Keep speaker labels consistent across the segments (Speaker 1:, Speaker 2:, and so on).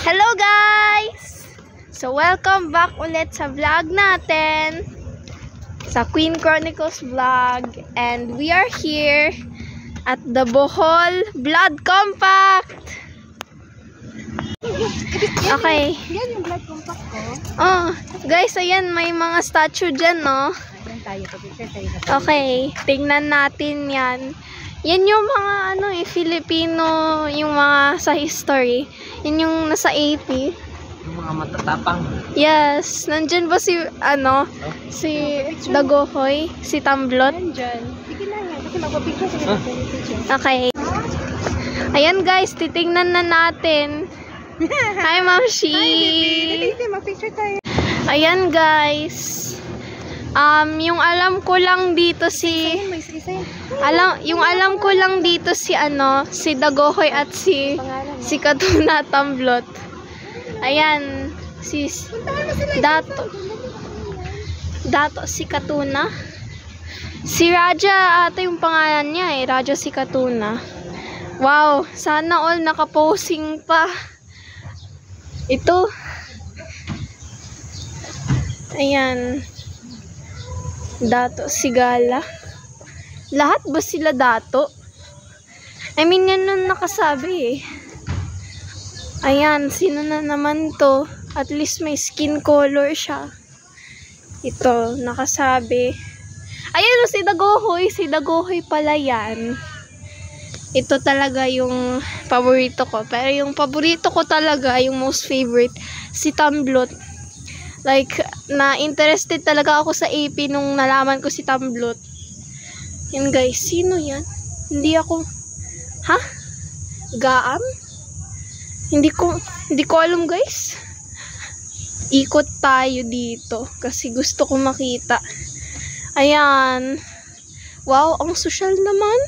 Speaker 1: Hello guys! So welcome back ulit sa vlog natin, sa Queen Chronicles vlog, and we are here at the Bohol Blood Compact. Okay.
Speaker 2: Yan yung blood compact ko.
Speaker 1: Oh, guys, ayan, may mga statue dyan, no? Okay, tingnan natin yan. Yan yung mga Filipino, yung mga sa history. Yan yung nasa 80.
Speaker 3: Yung mga matatapang.
Speaker 1: Yes, nandyan ba si si Dagohoy, si Tamblot?
Speaker 2: Nandyan. Sige na yan. Kasi magpapicture sa picture.
Speaker 1: Okay. Ayan guys, titingnan na natin. Hi, Ma'am Shi.
Speaker 2: Hi, mag-picture tayo.
Speaker 1: Ayan guys. Yung alam ko lang dito si alam ko lang dito si si Dagohoy at si Katuna Tamblot. Ayan, si Dato si Katuna. Si Raja ata yung pangalan niya Raja si Katuna. Wow, sana all nakaposing pa. Ito. Ayan. Dato Sigala. Lahat ba sila dato? I mean, yan nun nakasabi Ayan, sino na naman to? At least may skin color siya. Ito, nakasabi. Ayan si Dagohoy. Si Dagohoy pala yan. Ito talaga yung paborito ko. Pero yung paborito ko talaga, yung most favorite, si Tamblot. Like, na-interested talaga ako sa AP nung nalaman ko si Tamblot. Yan guys, sino yan? Hindi ako, Gaam? Hindi ko alam guys. Ikot tayo dito kasi gusto ko makita. Ayan. Wow, ang social naman.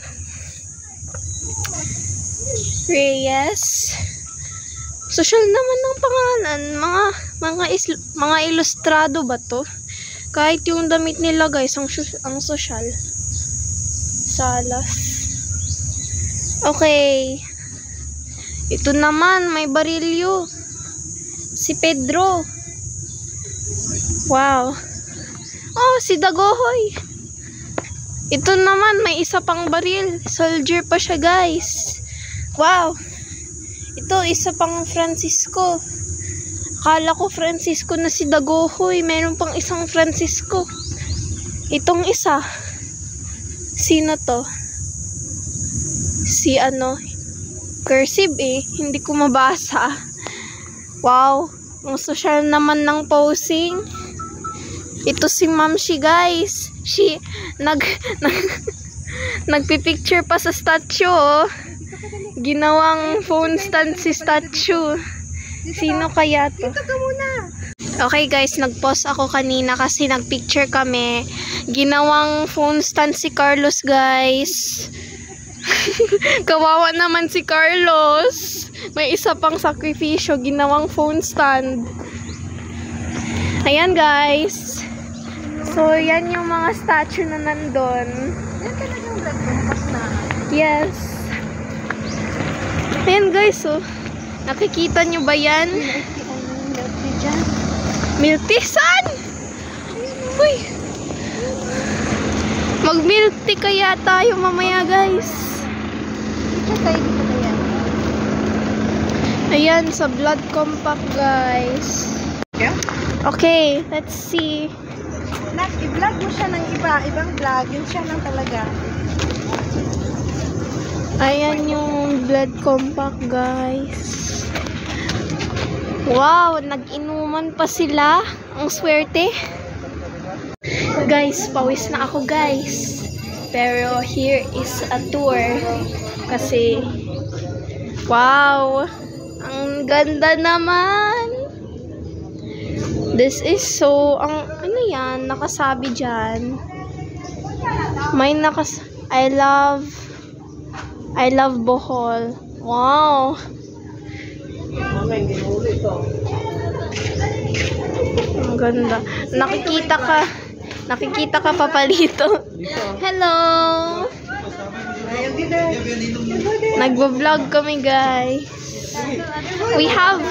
Speaker 1: Reyes. Social naman ng pangalan. Mga ilustrado ba to? Kahit yung damit nila guys, ang social. Salas. Okay. Ito naman, may barilyo. Si Pedro. Wow. Oh, si Dagohoy. Ito naman, may isa pang baril. Soldier pa siya guys. Wow. Ito, isa pang Francisco. Akala ko Francisco na si Dagohoy. Meron pang isang Francisco. Itong isa. Sino to? Si cursive Hindi ko mabasa. Wow. Ang social naman ng posing. Ito si Ma'am Shi guys. Nagpipicture pa sa statue Ginawang phone stand si statue. Sino kaya to?
Speaker 2: Dito ka muna.
Speaker 1: Okay guys, nag-pause ako kanina kasi nagpicture kami. Ginawang phone stand si Carlos guys. Kawawa naman si Carlos. May isa pang sakripisyo, ginawang phone stand. Ayan guys. So yan yung mga statue na nandun.
Speaker 2: Yan talagang blood compact na.
Speaker 1: Yes. Ayan guys, nakikita nyo ba yan? Milk tea, saan? Uy! Mag-milk tea kaya tayo mamaya guys.
Speaker 2: Picture tayo dito na yan.
Speaker 1: Ayan, sa blood compact guys.
Speaker 2: Yeah?
Speaker 1: Okay, let's see.
Speaker 2: I-vlog mo siya ng ibang vlog. Yun siya lang talaga.
Speaker 1: Ayan yung blood compact guys. Wow, nag-inuman pa sila. Ang swerte. Guys, pawis na ako guys. Pero here is a tour. Kasi wow, ang ganda naman. This is so, yan, nakasabi dyan. May I love Bohol. Wow. Ang ganda. Nakikita ka papalito. Hello. Nagbo-vlog kami guys. We have